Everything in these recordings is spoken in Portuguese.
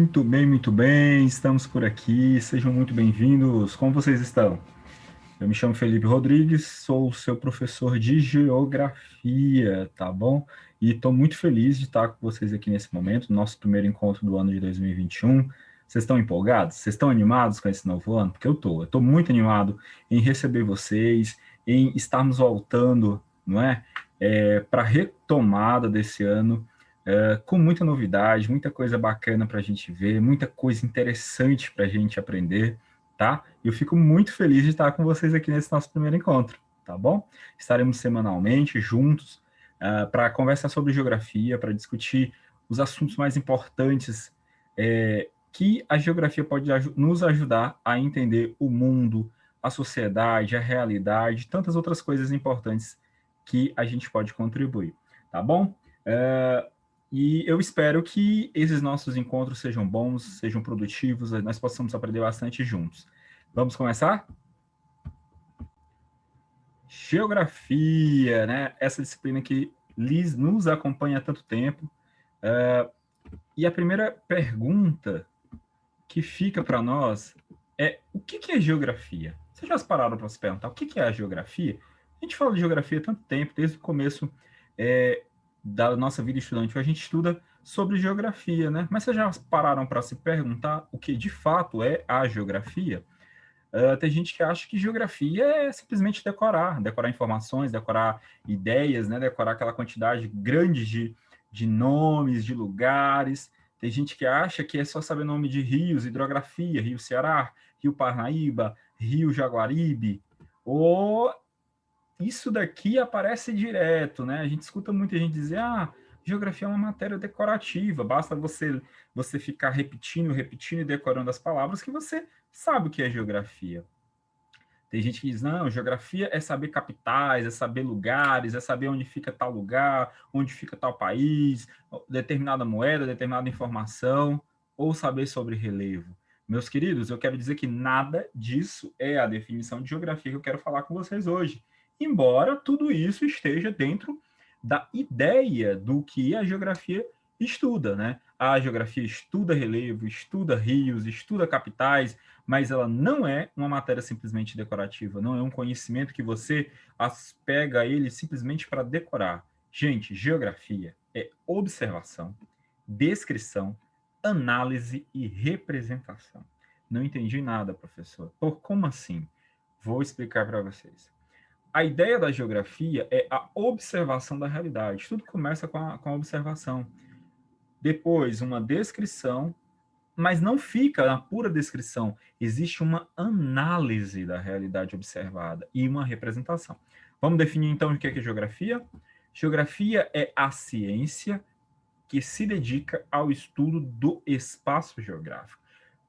muito bem, estamos por aqui, sejam muito bem-vindos. Como vocês estão? Eu me chamo Felipe Rodrigues, sou o seu professor de geografia, tá bom? E estou muito feliz de estar com vocês aqui nesse momento, nosso primeiro encontro do ano de 2021. Vocês estão empolgados? Vocês estão animados com esse novo ano? Porque eu estou muito animado em receber vocês, em estarmos voltando, não é? Para a retomada desse ano com muita novidade, muita coisa bacana para a gente ver, muita coisa interessante para a gente aprender, tá? E eu fico muito feliz de estar com vocês aqui nesse nosso primeiro encontro, tá bom? Estaremos semanalmente juntos para conversar sobre geografia, para discutir os assuntos mais importantes que a geografia pode nos ajudar a entender o mundo, a sociedade, a realidade, tantas outras coisas importantes que a gente pode contribuir, tá bom? E eu espero que esses nossos encontros sejam bons, sejam produtivos, nós possamos aprender bastante juntos. Vamos começar? Geografia, né? Essa disciplina que nos acompanha há tanto tempo. E a primeira pergunta que fica para nós é: o que é geografia? Vocês já pararam para se perguntar o que é a geografia? A gente fala de geografia há tanto tempo, desde o começo da nossa vida estudantil, a gente estuda sobre geografia, né? Mas vocês já pararam para se perguntar o que de fato é a geografia? Tem gente que acha que geografia é simplesmente decorar informações, decorar ideias, né? Decorar aquela quantidade grande de nomes, de lugares. Tem gente que acha que é só saber nome de rios, hidrografia, Rio Ceará, Rio Parnaíba, Rio Jaguaribe, ou isso daqui aparece direto, né? A gente escuta muita gente dizer, geografia é uma matéria decorativa, basta você ficar repetindo e decorando as palavras que você sabe o que é geografia. Tem gente que diz, não, geografia é saber capitais, é saber lugares, é saber onde fica tal lugar, onde fica tal país, determinada moeda, determinada informação, ou saber sobre relevo. Meus queridos, eu quero dizer que nada disso é a definição de geografia que eu quero falar com vocês hoje. Embora tudo isso esteja dentro da ideia do que a geografia estuda, né? A geografia estuda relevo, estuda rios, estuda capitais, mas ela não é uma matéria simplesmente decorativa, não é um conhecimento que você pega ele simplesmente para decorar. Gente, geografia é observação, descrição, análise e representação. Não entendi nada, professor. Por como assim? Vou explicar para vocês. A ideia da geografia é a observação da realidade. Tudo começa com a observação. Depois, uma descrição, mas não fica na pura descrição. Existe uma análise da realidade observada e uma representação. Vamos definir então o que é geografia? Geografia é a ciência que se dedica ao estudo do espaço geográfico.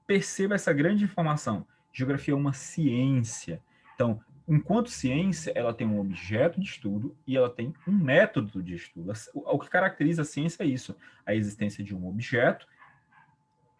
Perceba essa grande informação. Geografia é uma ciência. Então, enquanto ciência, ela tem um objeto de estudo e ela tem um método de estudo. O que caracteriza a ciência é isso: a existência de um objeto.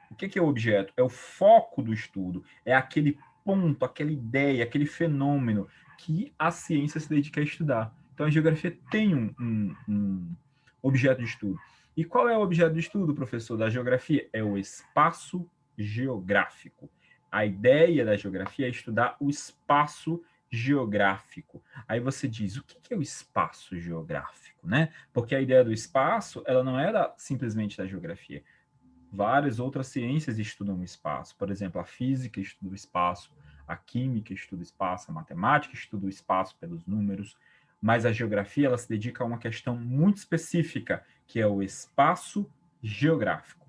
O que é o objeto? É o foco do estudo, é aquele ponto, aquela ideia, aquele fenômeno que a ciência se dedica a estudar. Então, a geografia tem um objeto de estudo. E qual é o objeto de estudo, professor, da geografia? É o espaço geográfico. A ideia da geografia é estudar o espaço geográfico. Aí você diz, o que é o espaço geográfico, né? Porque a ideia do espaço, ela não é simplesmente da geografia. Várias outras ciências estudam o espaço. Por exemplo, a física estuda o espaço, a química estuda o espaço, a matemática estuda o espaço pelos números, mas a geografia ela se dedica a uma questão muito específica, que é o espaço geográfico.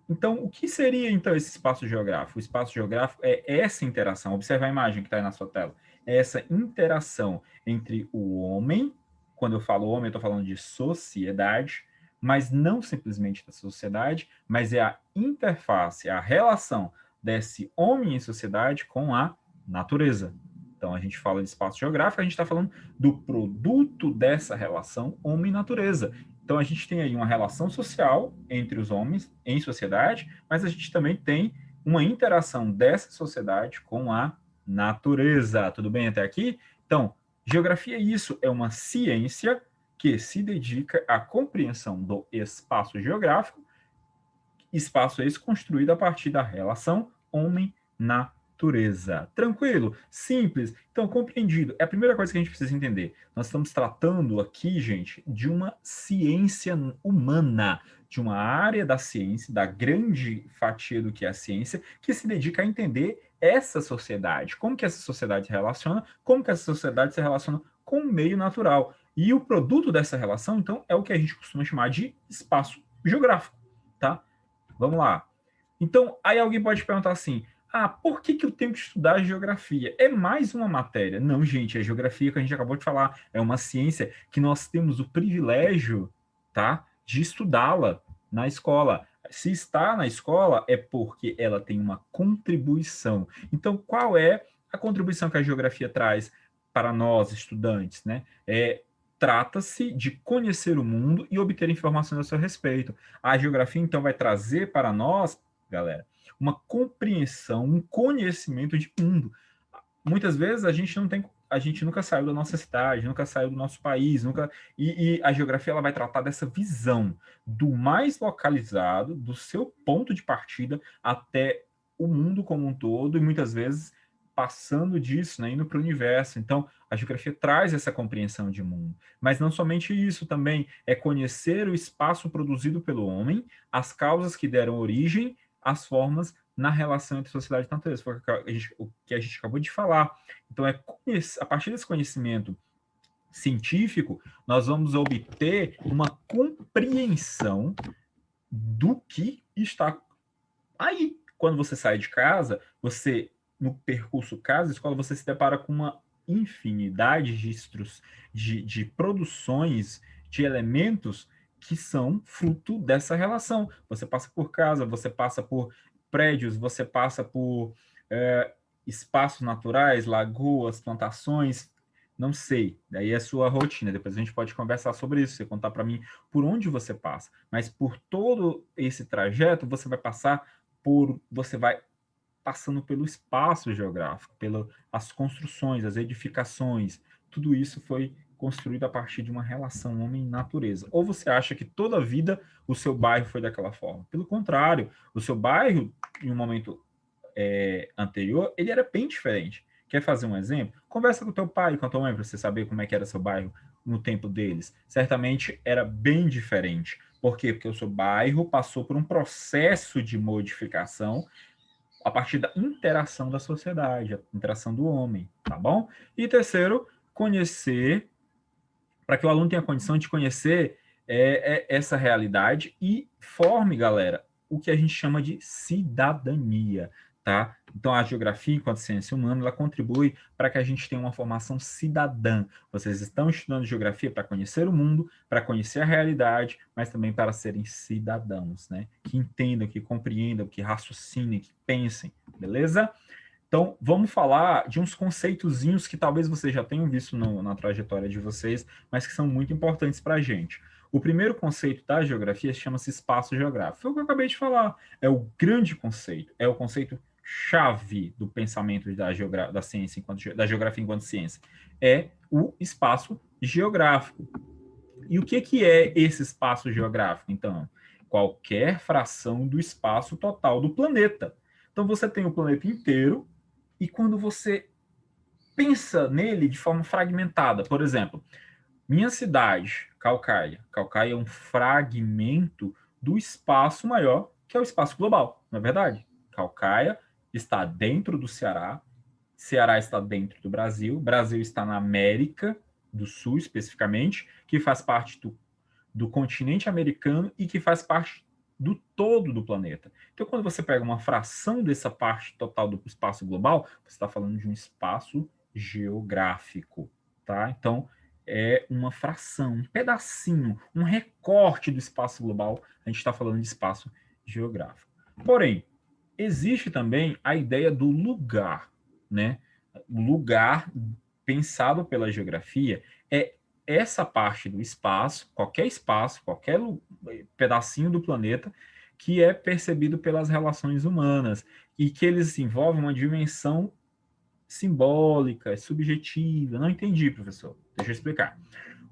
Então, o que seria então esse espaço geográfico? O espaço geográfico é essa interação. Observe a imagem que está aí na sua tela. É essa interação entre o homem, quando eu falo homem, eu estou falando de sociedade, mas não simplesmente da sociedade, mas é a interface, a relação desse homem em sociedade com a natureza. Então, a gente fala de espaço geográfico, a gente está falando do produto dessa relação homem-natureza. Então, a gente tem aí uma relação social entre os homens em sociedade, mas a gente também tem uma interação dessa sociedade com a natureza. Tudo bem até aqui? Então, geografia é isso, é uma ciência que se dedica à compreensão do espaço geográfico espaço esse construído a partir da relação homem-natureza. Tranquilo? Simples? Então, compreendido. É a primeira coisa que a gente precisa entender. Nós estamos tratando aqui, gente, de uma ciência humana, de uma área da ciência, da grande fatia do que é a ciência, que se dedica a entender essa sociedade, como que essa sociedade se relaciona, como que essa sociedade se relaciona com o meio natural. E o produto dessa relação, então, é o que a gente costuma chamar de espaço geográfico, tá? Vamos lá. Então, aí alguém pode perguntar assim, por que eu tenho que estudar geografia? É mais uma matéria. Não, gente, a geografia que a gente acabou de falar é uma ciência que nós temos o privilégio, tá, de estudá-la na escola. Se está na escola, é porque ela tem uma contribuição. Então, qual é a contribuição que a geografia traz para nós, estudantes, né? Trata-se de conhecer o mundo e obter informações a seu respeito. A geografia, então, vai trazer para nós, galera, uma compreensão, um conhecimento de mundo. Muitas vezes a gente nunca saiu da nossa cidade, nunca saiu do nosso país, e a geografia ela vai tratar dessa visão do mais localizado, do seu ponto de partida até o mundo como um todo, e muitas vezes passando disso, né, indo para o universo. Então, a geografia traz essa compreensão de mundo. Mas não somente isso, também é conhecer o espaço produzido pelo homem, as causas que deram origem às formas na relação entre sociedade e natureza. Foi o que a gente acabou de falar. Então, a partir desse conhecimento científico, nós vamos obter uma compreensão do que está aí. Quando você sai de casa, no percurso casa-escola, você se depara com uma infinidade de produções, de elementos que são fruto dessa relação. Você passa por casa, você passa por prédios, você passa por espaços naturais, lagoas, plantações, não sei. Daí é a sua rotina. Depois a gente pode conversar sobre isso, você contar para mim por onde você passa. Mas por todo esse trajeto, você vai passando pelo espaço geográfico, pelas construções, as edificações. Tudo isso foi construído a partir de uma relação homem-natureza. Ou você acha que toda a vida o seu bairro foi daquela forma? Pelo contrário, o seu bairro, em um momento anterior, ele era bem diferente. Quer fazer um exemplo? Conversa com teu pai, com a tua mãe, para você saber como é que era seu bairro no tempo deles. Certamente era bem diferente. Por quê? Porque o seu bairro passou por um processo de modificação a partir da interação da sociedade, a interação do homem, tá bom? E terceiro, conhecer, para que o aluno tenha condição de conhecer essa realidade e forme, galera, o que a gente chama de cidadania, tá? Então, a geografia, enquanto ciência humana, ela contribui para que a gente tenha uma formação cidadã. Vocês estão estudando geografia para conhecer o mundo, para conhecer a realidade, mas também para serem cidadãos, né? Que entendam, que compreendam, que raciocinem, que pensem, beleza? Então, vamos falar de uns conceitozinhos que talvez vocês já tenham visto na trajetória de vocês, mas que são muito importantes para a gente. O primeiro conceito da geografia chama-se espaço geográfico. Foi o que eu acabei de falar. É o grande conceito, é o conceito chave do pensamento da ciência da geografia enquanto ciência. É o espaço geográfico. E o que é esse espaço geográfico, então? Qualquer fração do espaço total do planeta. Então, você tem o planeta inteiro, e quando você pensa nele de forma fragmentada, por exemplo, minha cidade, Caucaia. Caucaia é um fragmento do espaço maior, que é o espaço global, não é verdade? Caucaia está dentro do Ceará, Ceará está dentro do Brasil, Brasil está na América do Sul, especificamente, que faz parte do continente americano e que faz parte do todo do planeta. Então, quando você pega uma fração dessa parte total do espaço global, você está falando de um espaço geográfico, tá? Então, é uma fração, um pedacinho, um recorte do espaço global, a gente está falando de espaço geográfico. Porém, existe também a ideia do lugar, né? O lugar pensado pela geografia é essa parte do espaço, qualquer pedacinho do planeta, que é percebido pelas relações humanas e que eles envolvem uma dimensão simbólica, subjetiva. Não entendi, professor. Deixa eu explicar.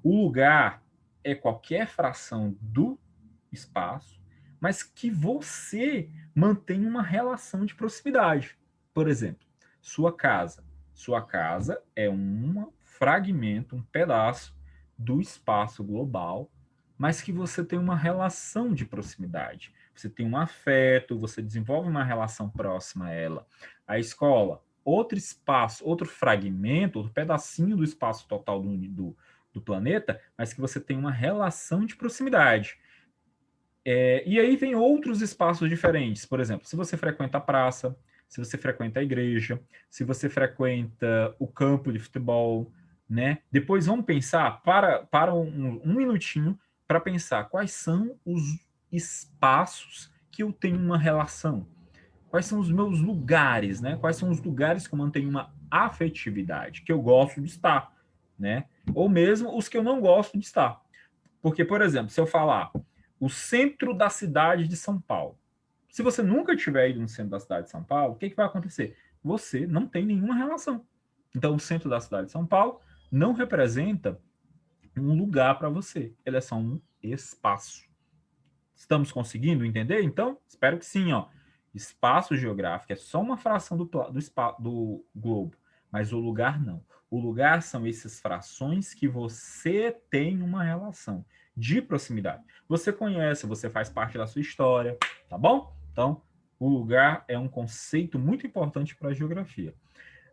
O lugar é qualquer fração do espaço, mas que você mantém uma relação de proximidade. Por exemplo, sua casa. Sua casa é um fragmento, um pedaço do espaço global, mas que você tem uma relação de proximidade. Você tem um afeto, você desenvolve uma relação próxima a ela. A escola, outro espaço, outro fragmento, outro pedacinho do espaço total do planeta, mas que você tem uma relação de proximidade. E aí vem outros espaços diferentes. Por exemplo, se você frequenta a praça, se você frequenta a igreja, se você frequenta o campo de futebol, né? Depois vamos pensar, para um minutinho, para pensar quais são os espaços que eu tenho uma relação. Quais são os meus lugares, né? Quais são os lugares que eu mantenho uma afetividade, que eu gosto de estar, né? Ou mesmo os que eu não gosto de estar. Porque, por exemplo, se eu falar o centro da cidade de São Paulo, se você nunca tiver ido no centro da cidade de São Paulo, o que vai acontecer? Você não tem nenhuma relação. Então, o centro da cidade de São Paulo não representa um lugar para você. Ele é só um espaço. Estamos conseguindo entender? Então, espero que sim. Ó. Espaço geográfico é só uma fração do globo, mas o lugar não. O lugar são essas frações que você tem uma relação de proximidade. Você conhece, você faz parte da sua história, tá bom? Então, o lugar é um conceito muito importante para a geografia.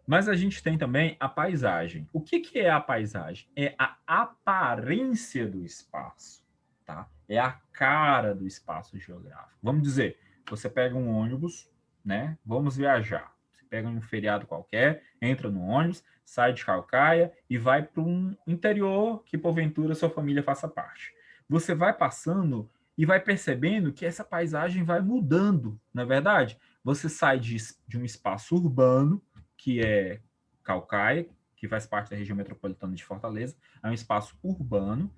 Mas a gente tem também a paisagem. O que é a paisagem? É a aparência do espaço, tá? É a cara do espaço geográfico. Vamos dizer, você pega um ônibus, né? Vamos viajar. Você pega um feriado qualquer, entra no ônibus, sai de Calcaia e vai para um interior que porventura sua família faça parte. Você vai passando e vai percebendo que essa paisagem vai mudando, não é verdade? Você sai de um espaço urbano, que é Calcaia, que faz parte da região metropolitana de Fortaleza, é um espaço urbano,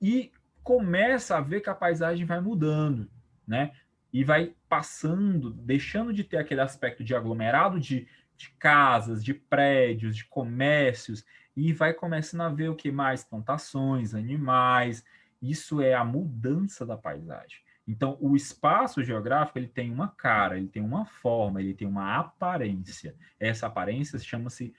e começa a ver que a paisagem vai mudando, né? E vai passando, deixando de ter aquele aspecto de aglomerado de casas, de prédios, de comércios, e vai começando a ver o que mais? Plantações, animais. Isso é a mudança da paisagem. Então, o espaço geográfico ele tem uma cara, ele tem uma forma, ele tem uma aparência. Essa aparência chama-se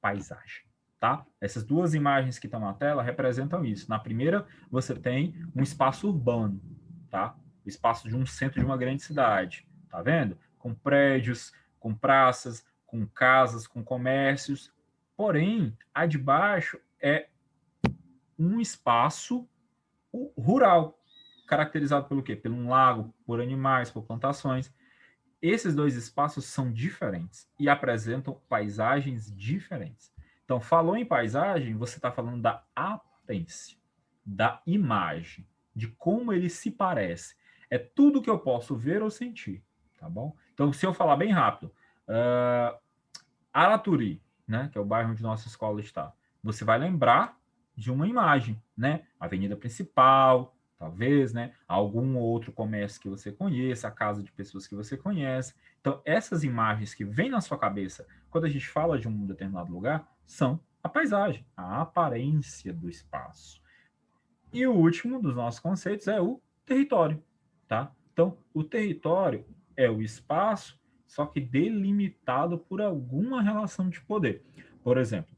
paisagem. Tá? Essas duas imagens que estão na tela representam isso. Na primeira, você tem um espaço urbano, tá? O espaço de um centro de uma grande cidade, tá vendo? Com prédios, com praças, com casas, com comércios. Porém, a de baixo é um espaço rural, caracterizado pelo quê? Pelo um lago, por animais, por plantações. Esses dois espaços são diferentes e apresentam paisagens diferentes. Então, falou em paisagem, você está falando da aparência, da imagem, de como ele se parece. É tudo que eu posso ver ou sentir, tá bom? Então, se eu falar bem rápido, Araturi, né, que é o bairro onde nossa escola está, você vai lembrar de uma imagem, né? Avenida principal, talvez, né? Algum outro comércio que você conheça, a casa de pessoas que você conhece. Então, essas imagens que vêm na sua cabeça quando a gente fala de um determinado lugar são a paisagem, a aparência do espaço. E o último dos nossos conceitos é o território, tá? Então, o território é o espaço, só que delimitado por alguma relação de poder. Por exemplo,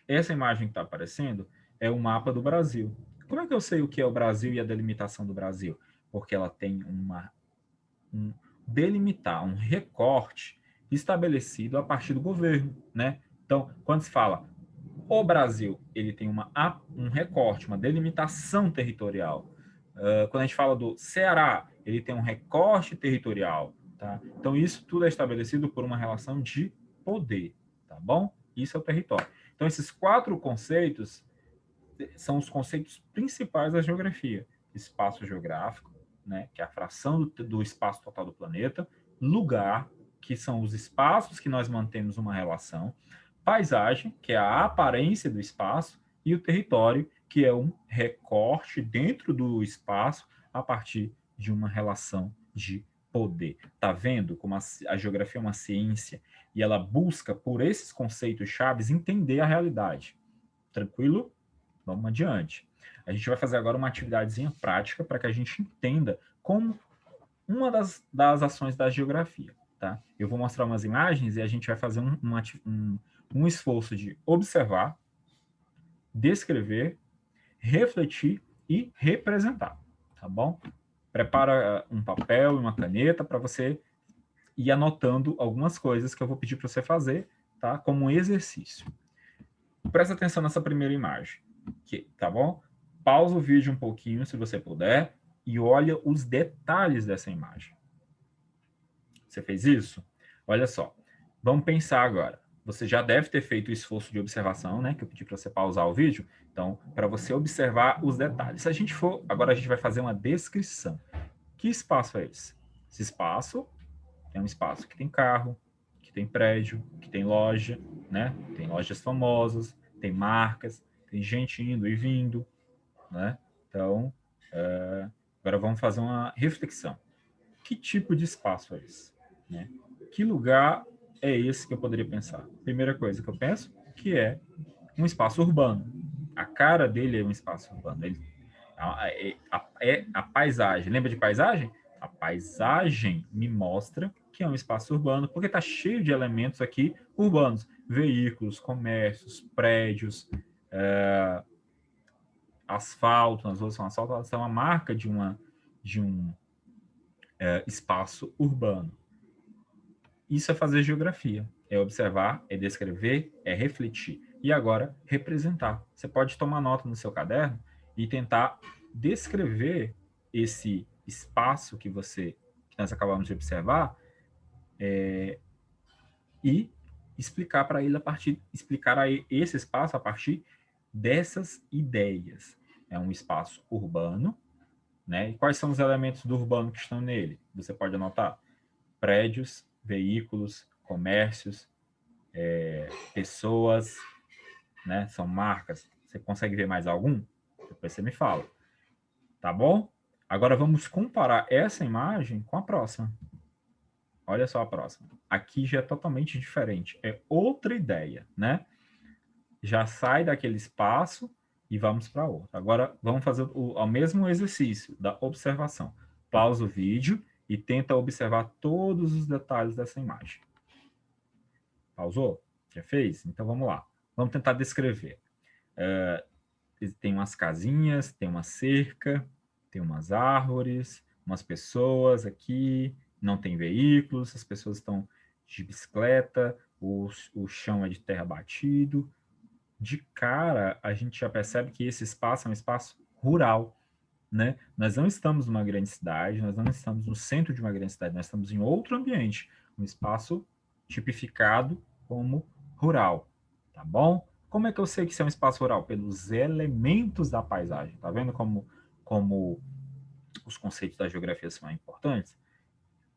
essa imagem que está aparecendo é o mapa do Brasil. Como é que eu sei o que é o Brasil e a delimitação do Brasil? Porque ela tem um delimitar, um recorte estabelecido a partir do governo, né? Então, quando se fala o Brasil, ele tem um recorte, uma delimitação territorial. Quando a gente fala do Ceará, ele tem um recorte territorial, tá? Então, isso tudo é estabelecido por uma relação de poder, tá bom? Isso é o território. Então, esses quatro conceitos são os conceitos principais da geografia. Espaço geográfico, né, que é a fração do espaço total do planeta, lugar, que são os espaços que nós mantemos uma relação, paisagem, que é a aparência do espaço, e o território, que é um recorte dentro do espaço a partir de uma relação de poder. Tá vendo como a geografia é uma ciência e ela busca, por esses conceitos chaves, entender a realidade. Tranquilo? Vamos adiante. A gente vai fazer agora uma atividadezinha prática para que a gente entenda como uma das ações da geografia, tá? Eu vou mostrar umas imagens e a gente vai fazer um esforço de observar, descrever, refletir e representar, tá bom? Prepara um papel e uma caneta para você ir anotando algumas coisas que eu vou pedir para você fazer, tá? Como um exercício. Presta atenção nessa primeira imagem, tá bom? Pausa o vídeo um pouquinho, se você puder, e olha os detalhes dessa imagem. Você fez isso? Olha só. Vamos pensar agora. Você já deve ter feito o esforço de observação, né? Que eu pedi para você pausar o vídeo. Então, para você observar os detalhes. Se a gente for, agora a gente vai fazer uma descrição. Que espaço é esse? Esse espaço é um espaço que tem carro, que tem prédio, que tem loja, né? Tem lojas famosas, tem marcas, tem gente indo e vindo, né? Então, agora vamos fazer uma reflexão. Que tipo de espaço é esse? Né? Que lugar é esse que eu poderia pensar? Primeira coisa que eu penso, que é um espaço urbano. A cara dele é um espaço urbano. A paisagem. Lembra de paisagem? A paisagem me mostra que é um espaço urbano, porque está cheio de elementos aqui urbanos. Veículos, comércios, prédios, asfalto, as ruas são asfalto, elas são a marca de um espaço urbano. Isso é fazer geografia, é observar, é descrever, é refletir. E agora, representar. Você pode tomar nota no seu caderno e tentar descrever esse espaço que nós acabamos de observar e explicar para ele explicar a esse espaço a partir dessas ideias. É um espaço urbano, né? E quais são os elementos do urbano que estão nele? Você pode anotar: prédios, veículos, comércios, pessoas, né? São marcas. Você consegue ver mais algum? Depois você me fala. Tá bom? Agora vamos comparar essa imagem com a próxima. Olha só a próxima. Aqui já é totalmente diferente. É outra ideia, né? Já sai daquele espaço e vamos para outro. Agora vamos fazer o mesmo exercício da observação. Pausa o vídeo e tenta observar todos os detalhes dessa imagem. Pausou? Já fez? Então vamos lá. Vamos tentar descrever. Tem umas casinhas, tem uma cerca, tem umas árvores, umas pessoas aqui, não tem veículos, as pessoas estão de bicicleta, o chão é de terra batido. De cara, a gente já percebe que esse espaço é um espaço rural, né? Nós não estamos numa grande cidade, nós não estamos no centro de uma grande cidade, nós estamos em outro ambiente, um espaço tipificado como rural, tá bom? Como é que eu sei que isso é um espaço rural? Pelos elementos da paisagem, tá vendo como os conceitos da geografia são importantes?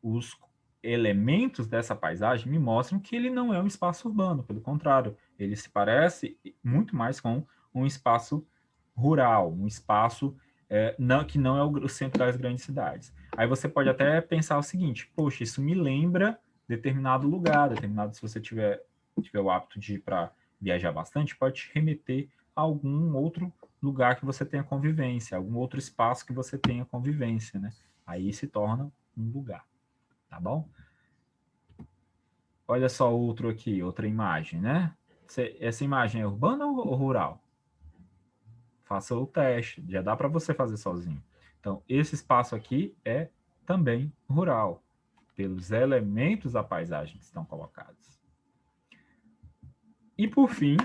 Os elementos dessa paisagem me mostram que ele não é um espaço urbano, pelo contrário, ele se parece muito mais com um espaço rural, um espaço que não é o centro das grandes cidades. Aí você pode até pensar o seguinte: poxa, isso me lembra determinado lugar, se você tiver o hábito de ir para viajar bastante, pode te remeter a algum outro lugar que você tenha convivência, algum outro espaço que você tenha convivência, né? Aí se torna um lugar, tá bom? Olha só outro aqui, outra imagem, né? Essa imagem é urbana ou rural? Faça o teste, já dá para você fazer sozinho. Então, esse espaço aqui é também rural, pelos elementos da paisagem que estão colocados. E por fim,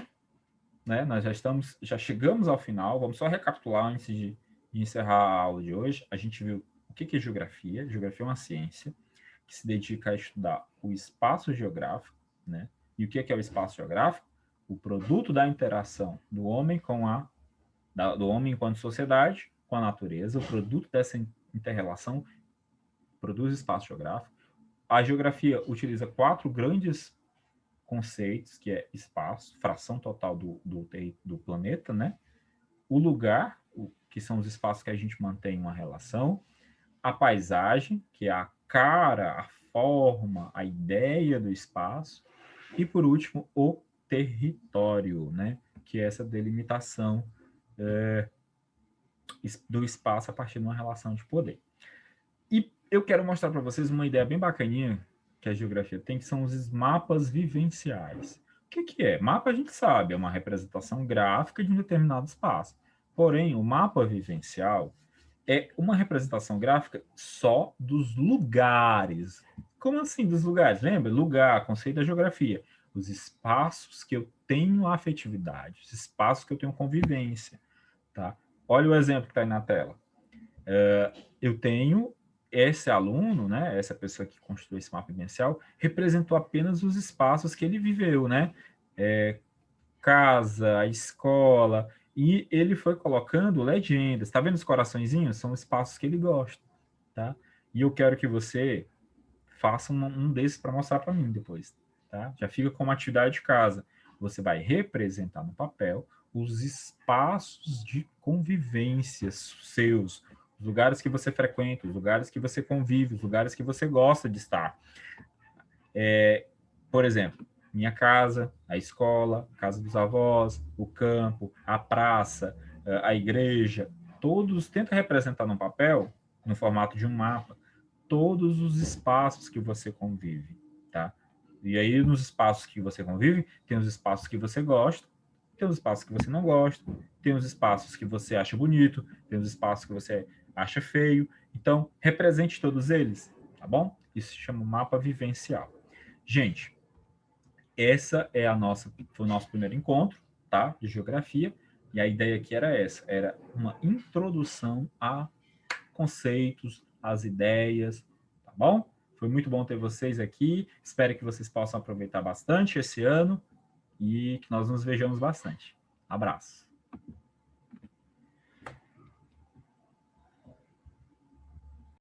né, nós já chegamos ao final, vamos só recapitular antes de encerrar a aula de hoje. A gente viu o que é geografia. Geografia é uma ciência que se dedica a estudar o espaço geográfico, né? E o que é o espaço geográfico? O produto da interação do homem do homem enquanto sociedade com a natureza, o produto dessa interrelação produz espaço geográfico. A geografia utiliza 4 grandes conceitos, que é espaço, fração total do planeta, né? O lugar, que são os espaços que a gente mantém uma relação, a paisagem, que é a cara, a forma, a ideia do espaço, e por último, o território, né? Que é essa delimitação do espaço a partir de uma relação de poder. E eu quero mostrar para vocês uma ideia bem bacaninha que a geografia tem, que são os mapas vivenciais. O que, que é? Mapa a gente sabe, é uma representação gráfica de um determinado espaço. Porém, o mapa vivencial é uma representação gráfica só dos lugares. Como assim dos lugares? Lembra? Lugar, conceito da geografia. Os espaços que eu tenho afetividade, os espaços que eu tenho convivência. Tá? Olha o exemplo que está aí na tela. Eu tenho esse aluno, né, essa pessoa que construiu esse mapa vivencial, representou apenas os espaços que ele viveu, né? Casa, escola, e ele foi colocando legendas. Tá vendo os coraçõezinhos? São espaços que ele gosta, tá? E eu quero que você faça um desses para mostrar para mim depois, tá? Já fica como atividade de casa. Você vai representar no papel os espaços de convivência seus, os lugares que você frequenta, os lugares que você convive, os lugares que você gosta de estar. Por exemplo, minha casa, a escola, a casa dos avós, o campo, a praça, a igreja, todos tenta representar no papel, no formato de um mapa, todos os espaços que você convive, tá? E aí, nos espaços que você convive, tem os espaços que você gosta, tem os espaços que você não gosta, tem os espaços que você acha bonito, tem os espaços que você acha feio. Então, represente todos eles, tá bom? Isso se chama mapa vivencial. Gente, essa é foi o nosso primeiro encontro, tá? De geografia. E a ideia aqui era essa, era uma introdução a conceitos, as ideias, tá bom? Foi muito bom ter vocês aqui. Espero que vocês possam aproveitar bastante esse ano e que nós nos vejamos bastante. Abraço.